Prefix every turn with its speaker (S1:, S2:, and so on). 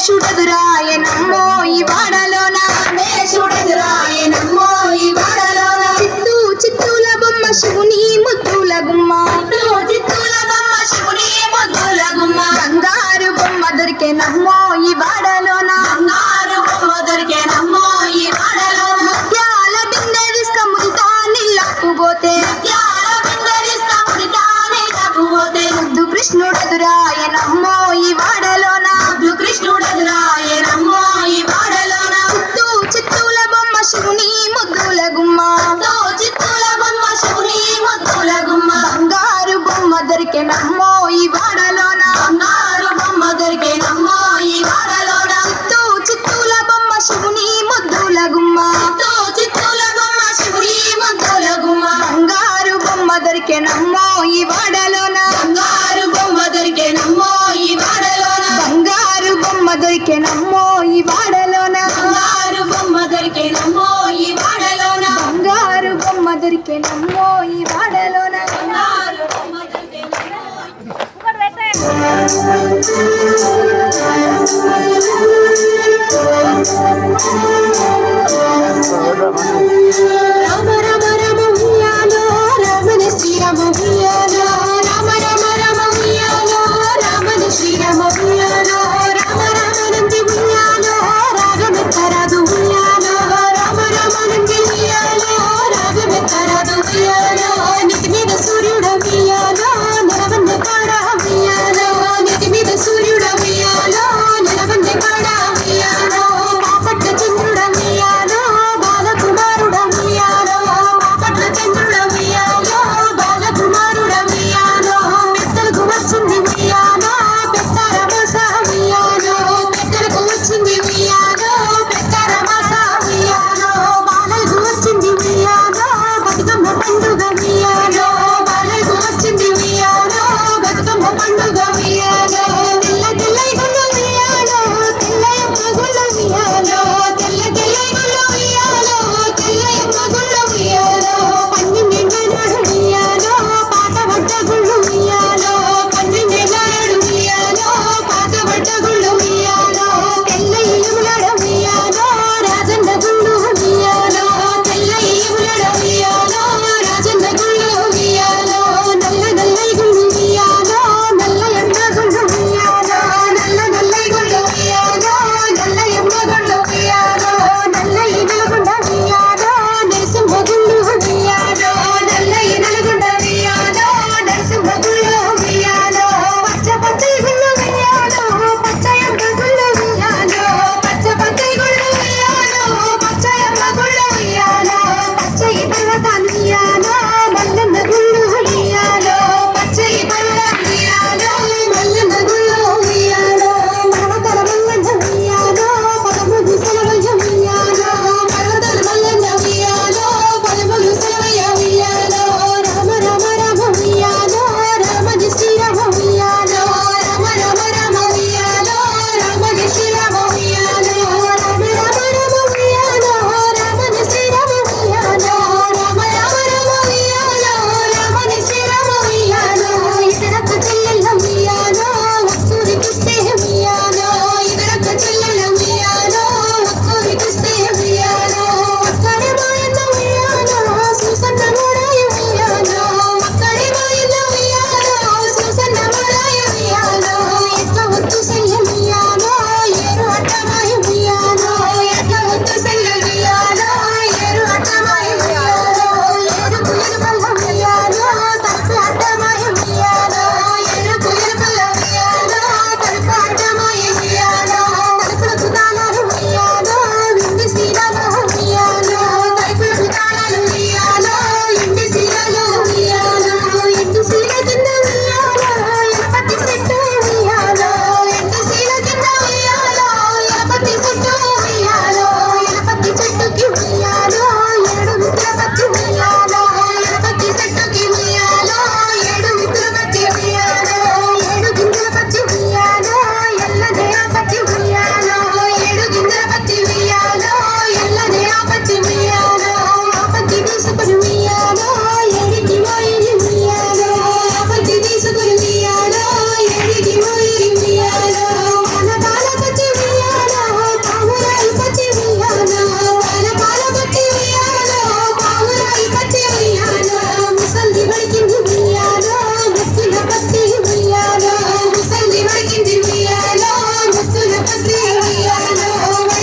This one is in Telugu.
S1: మేషుడెదురాయనమ్మో ఈ వాడలోన మేషుడెదురాయనమ్మో ఈ వాడలోన చిత్తూ చిత్తూల బొమ్మ శివుని ముద్దుల గుమ్మ చిత్తూల బొమ్మ శివుని ముద్దుల గుమ్మ బంగారు బొమ్మ దొరికేనమ్మో ఈ వాడలోన బంగారు బొమ్మ దొరికేనమ్మో ఈ వాడలోన ముత్యాల బిందె తీసుక మురితా నీళ్ళకుపోతే ముద్దు కృష్ణుడెదురాయనమ్మో ఈ వాడలోన ముద్దు కృష్ణుడెదురాయనమ్మో ఈ వాడలోన చిత్తూ చిత్తూల బొమ్మ శివుని ముద్దుల గుమ్మ చిత్తూల బొమ్మ శివుని ముద్దుల గుమ్మ బంగారు బొమ్మ దొరికేనమ్మో ఈ వాడలోన బంగారు బొమ్మ దొరికేనమ్మో ఈ వాడలోన చిత్తూ చిత్తూల బొమ్మ శివుని ముద్దుల గుమ్మ చిత్తూల బొమ్మ శివుని ముద్దుల గుమ్మ బంగారు బొమ్మ దొరికేనమ్మో ఈ వాడలోన బంగారు బొమ్మ దొరికేనమ్మో ఈ వాడలోన బంగారు బొమ్మ దొరికేనమ్మో ఈ వాడలోన బంగారు బొమ్మ దొరికేనమ్మో ఈ వాడలోన బంగారు బొమ్మ దొరికేనమ్మో ఈ వాడలోన బంగారు బొమ్మ దొరికేనమ్మో